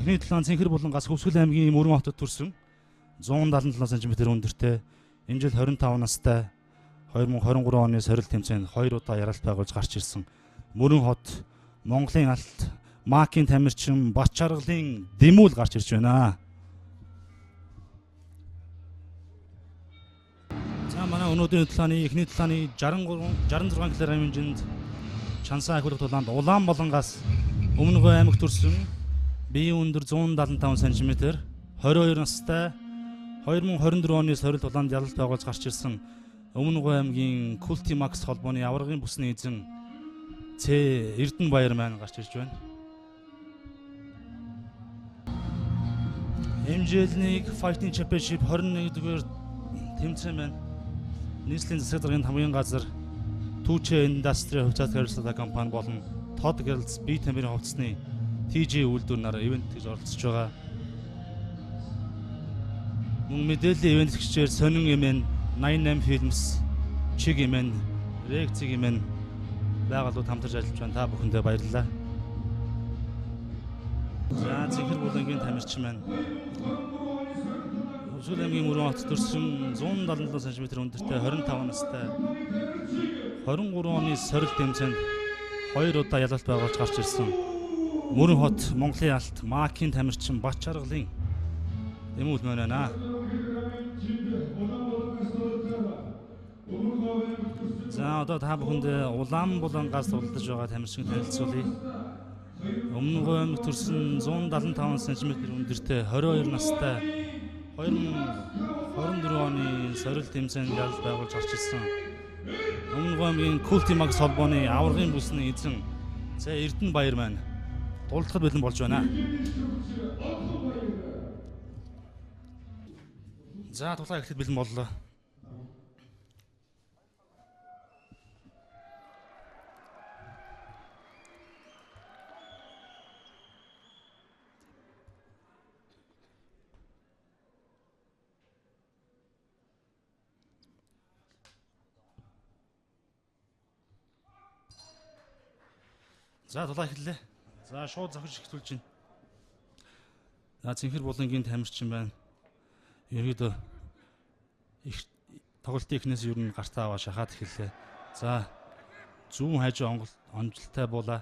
Эхний талаан Цэнхэр Булангаас Хөвсгөл аймгийн Мөрөн хотод төрсөн 177 см өндөртэй энэ жил 25 настай 2023 оны сорилт тэмцээнд 2 удаа яралт байгуулж гарч ирсэн Мөрөн хот Монголын алт Макийн тамирчин Бат Чаргалын Дэмүүл гарч ирж байна. За манай өнөөдрийн талааны эхний талааны 66 кг хэмжээнд Чансаа ахиулах тулаанд Улаанболонгоос Өмнөгөө аймагт төрсөн биеийн өндөр 175 см 22 настай 2024 оны сорилт тулаанд ялалт байгуулж гарч ирсэн Өмнөгөө аймгийн Култимакс холбооны аваргын бүсний эзэн Ц Эрдэнэбаяр маань гарч ирж байна. MJL-ийг Fighting Championship 21-р тэмцээн байна. Нийслэлийн засаг даргын хамгийн газар Түүчэ Industry хувьцаат харилцаа компани болон Todd Girls бие тамирын хувцсны TJ үйлдвэр нар ивент гэж оролцож байгаа. Мөн мэдээллийн ивент гişээр Сонин Эмэн, 88 Films, Чиг Эмэн, Рекцэг Эмэн байгууллагууд хамтарч ажиллаж байна. Та бүхэндээ баярлалаа. За Цэнхэр Булангийн тамирчин маань Хөвсгөл аймгийн Мөрөн хотод төрсэн 177 см өндөртэй 25 настай 23 оны сорилт тэмцээнд 2 удаа ялалт байгуулж гарч ирсэн Мөрөн хот Монголын алт Макийн тамирчин Бат Чаргалын Дэмүүл байна. За одоо та бүхэнд Улаанболонгоос уралдаж байгаа тамирчин танилцуулъя. Өмнөгөө аймагт төрсэн 175 см өндөртэй 22 настай 2024 оны сорилт тэмцээнд ялалт байгуулж гарч ирсэн Өмнөгөө аймгийн Култимакс холбооны аваргын бүсний эзэн Ц Эрдэнэбаяр маань дуулахад бэлэн болж байна. За тулаа ихтэй бэлэн боллоо. За тулаа эхэллээ. За шууд зохиж эхлүүлж байна. За Цэнхэр Булангийн тамирчин байна. Ерөөдөө их тоглолтын эхнээс ер нь гартаа аваа шахаад эхэллээ. За зүүн хажуу онцлогтой буулаа.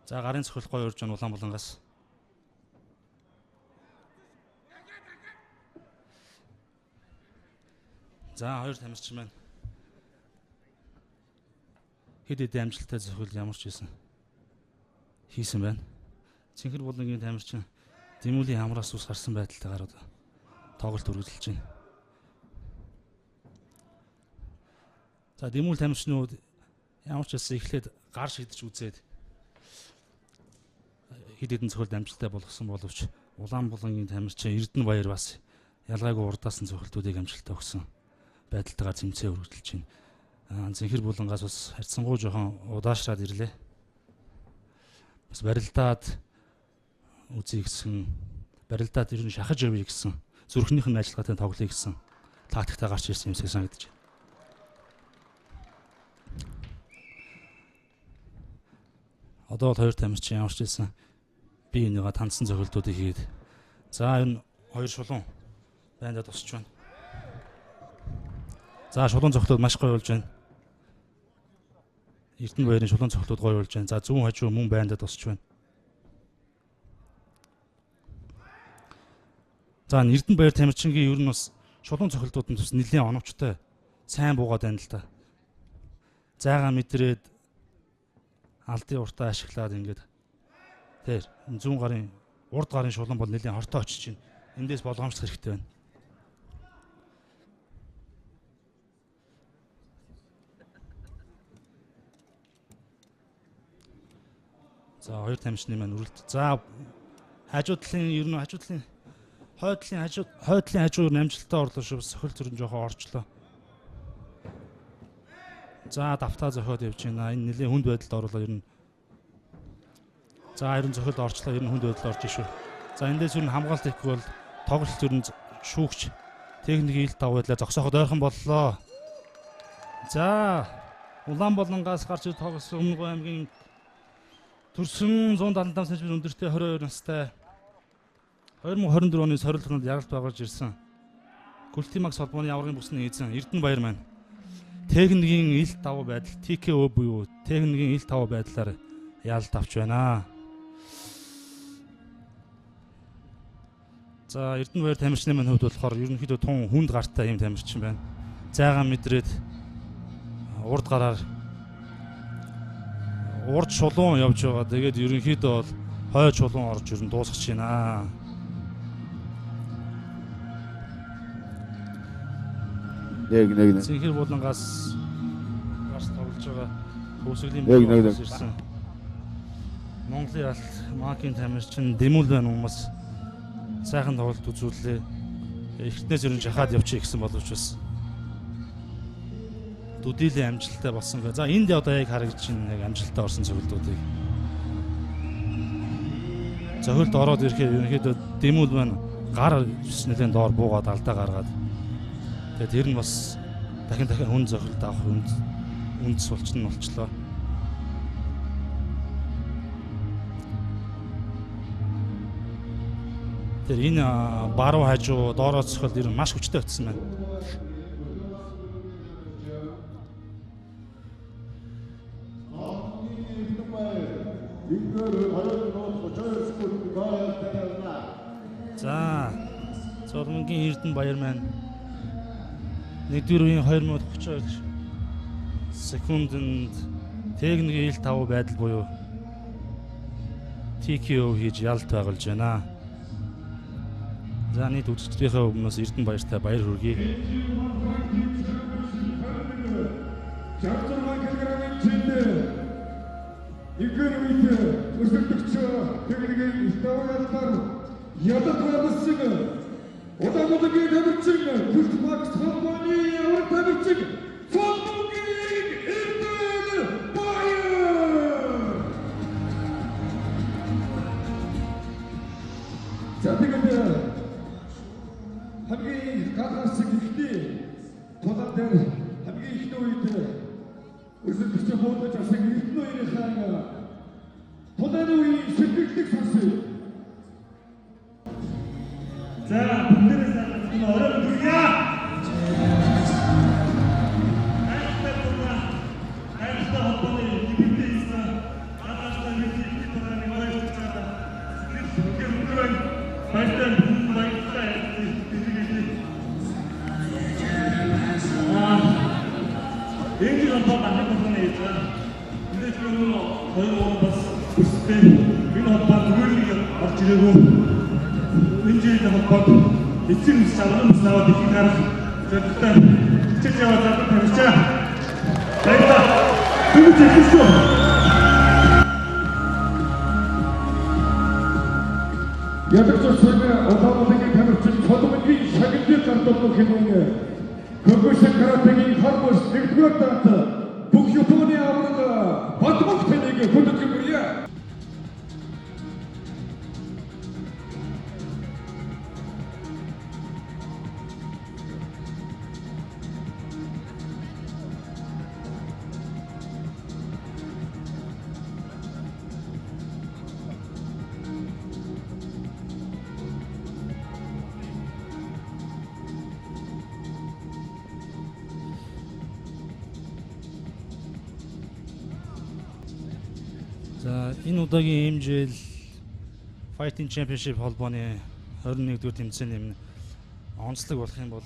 За гарын цохилох гоё урьж байна Улаанболонгоос. За хоёр тамирчин байна. Хэд хэдэн амжилттай зөвхөл ямар ч хийсэн байна. Цэнхэр Булангийн тамирчин Дэмүүлийн хамраас ус гарсан байдалтайгаар тоглолт үргэлжилж байна. За Дэмүүл тамирчнууд ямар ч эхлээд гар шидэж үзээд хэд хэдэн зөвхөлд амжилттай болгосон боловч Улаанболонгийн тамирчин Эрдэнэбаяр бас ялгаагүй урдаасан зөвхөлтүүдийг амжилттай өгсөн байдалтайгаар тэмцээн үргэлжилж байна. Цэнхэр Булангаас бас харьцангуй жоохон удаашраад ирлээ. Бас барилдаад үзье гэсэн, барилдаад ер нь шахаж явъя гэсэн, зүрхнийх нь ажиллагаатай тоглоё гэсэн тактиктай гарч ирсэн юмсыг санагдаж байна. Одоо бол хоёр тамирчин ямар ч хэлсэн би энийгээ тандсан зөвхөлтүүдийг хийгээд за энэ хоёр шулуун байндаа тусч байна. За шулуун цогцлууд маш гоё болж байна. Эрдэнэбаярын шулуун цогцлууд гоё болж байна. За зүүн хажуу мөн байндаа тусч байна. За Эрдэнэбаяр тамирчингийн ер нь бас шулуун цогцлууд нь бас нэлээд оновчтой сайн буугаад байна л да. Зайгаа мэдрээд алдын уртаа ашиглаад ингээд тэр зүүн гарын урд гарын шулуун бол нэлээд хортой очиж байна. Эндээс болгоомжлох хэрэгтэй байна. За хоёр тамирчны маань үрэлт. За хажуу талын ер нь хойдлын хажуу амжилттай орлоо шүү. Сохил зүрэн жоохон орчлоо. За давтаа зохиод явж байна. Энэ нэлээд хүнд байдалд оруулаа ер нь. За харин зохиолд орчлоо ер нь хүнд байдалд орж шүү. За эндээс ер нь хамгаалалт ихгүй бол тоглолт ер нь шүүгч техникийн ил тав байдлаар зогсооход ойрхон боллоо. За Улаанбаатараас гарч ирж тоглосон Өмнөгов аймгийн төрсөн 175 см өндөртэй 22 настай 2024 оны сорилтонд яралт байгуулж ирсэн Гүлтимакс холбооны аврагын бүсний эзэн Эрдэнэбаяр маань техникийн ил давуу байдал TKO буюу техникийн ил давуу байдлаар яалт авч байна. За Эрдэнэбаяр тамирчны маань хувьд болохоор ерөнхийдөө тун хүнд гартай юм тамирчин байна. Зайгаа мэдрээд урд гараар урд чулуун явж байгаа. Тэгээд ерөнхийдөө бол хой чулуун орж ирэн дуусгаж байна. Нэг. Цэнхэр булангаас гарч тоглож байгаа хөөсгөлийн бүлгээс ирсэн. Монголын алт Макийн тамирчин Дэмүүл байна хүмүүс сайхан тоглолт үзүүллээ. Эхнээс ерөн жахаад явчих гэсэн боловч бас дүдийлэн амжилттай болсон гэ. За энд одоо яг харагдаж байна яг амжилттай орсон зөвлөлтүүдийг. Зөвлөлд ороод ирэхээр ерөнхийдөө Дэмүүл байна гар нэлээд доор буугаад алдаа гаргаад. Тэгээд тэр нь бас дахин хүн зөвлөлт авах үнд сулчин болчлоо. Тэр энэ баруун хажуу доороо цохол ер нь маш хүчтэй утсан байна. За Зурмангийн Эрдэнэбаяр маань 1-р үеийн 2032 секундэд техникийн ил давуу байдал буюу TKO хийж ялт байгуулж байна. За нийт үзэгчдийнхээ өмнөөс Эрдэнэбаяртай баяр хүргэе. 66 кг-ийн чиндээ 1-р үед өсөлтөгч техникийн ил давуу ялгаар ялт байгуулсан Улаанбаатагийн тамирчин Гүлтимакс холбооны аврагын тамирчин Цолмонгийн Эрдэнэбаяр. За тэгээд хамгийн ганцхан ихтэй тулаан дээр хамгийн ихний үед өсөлтөгч буудаж авсан Эрдэнэбаярын хаан тулааны үеийн сэтгэлдэх сонсъё. За бүгдээрээ сайн орой бүрья. Айхтар холбооны диптэй хийсэн гадаадтай мэдээ тулааны баярлалаа. Сэтгэл хөдлөн баяртай баяртай энэ холбоо дахин холбооны хийсэн. Мэдээж нь хоёр бас өстэй энэ холбоо зүгээр орж ирээгүй. Энэ жил холбоод эцэг ус аврал ус аваад их гарах зөвхөн хичээж яваад задад тавьчаа. Баярлалаа. Бүгд хэлсэн. Ядаж цэцэг Улаанбаатагийн тамирчин Цолмонгийн шагналыг гардуулах хэмээн Кокошин каратэгийн хармос 1-р дарт бүх Японы аврал Батмогтэныг хүндэтгэж бүрье. За энэ удаагийн MJL Fighting Championship холбооны 21-р тэмцээний онцлог болох юм бол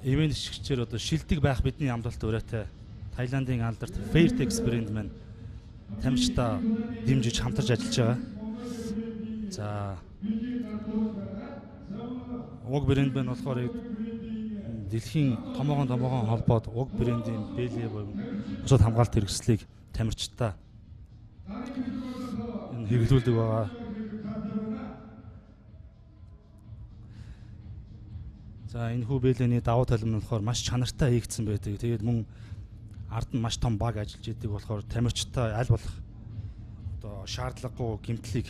ивент шигчээр одоо шилдэг байх бидний амлалт өрөөтэй Таиландын алдарт Fairtex брэнд маань тамирчтай дэмжиж хамтарч ажиллаж байгаа. За уг брэнд маань болохоор дэлхийн томоохон холбоод уг брендийн бэлээ буюу бусад хамгаалалт хэрэгслийг тамирчтай хэрэглүүлдэг байгаа. За энэ хүү бэлэний давуу тал нь болохоор маш чанартай хийгдсэн байдаг. Тэгээд мөн ард нь маш том баг ажиллаж идэг болохоор тамирчтай аль болох одоо шаардлагагүй гэмтлийг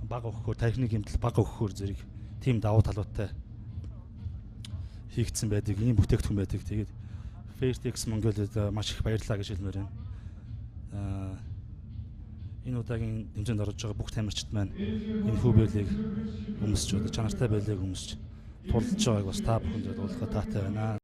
бага өгөхөөр, техник гэмтэл бага өгөхөөр зэрэг тийм давуу талуудтай хийгдсэн байдаг. Ийм бүтээгдэхүүн байдаг. Тэгээд Fairtex Mongolia-д маш их баярлалаа гэж хэлмээр байна. Энэ удаагийн хэмжээнд орж байгаа бүх тамирчид маань энэ хүүбэлийг өмсч одоо чанартай байлыг өмсч тулж байгааг бас та бүхэнд ойлгоход таатай байна.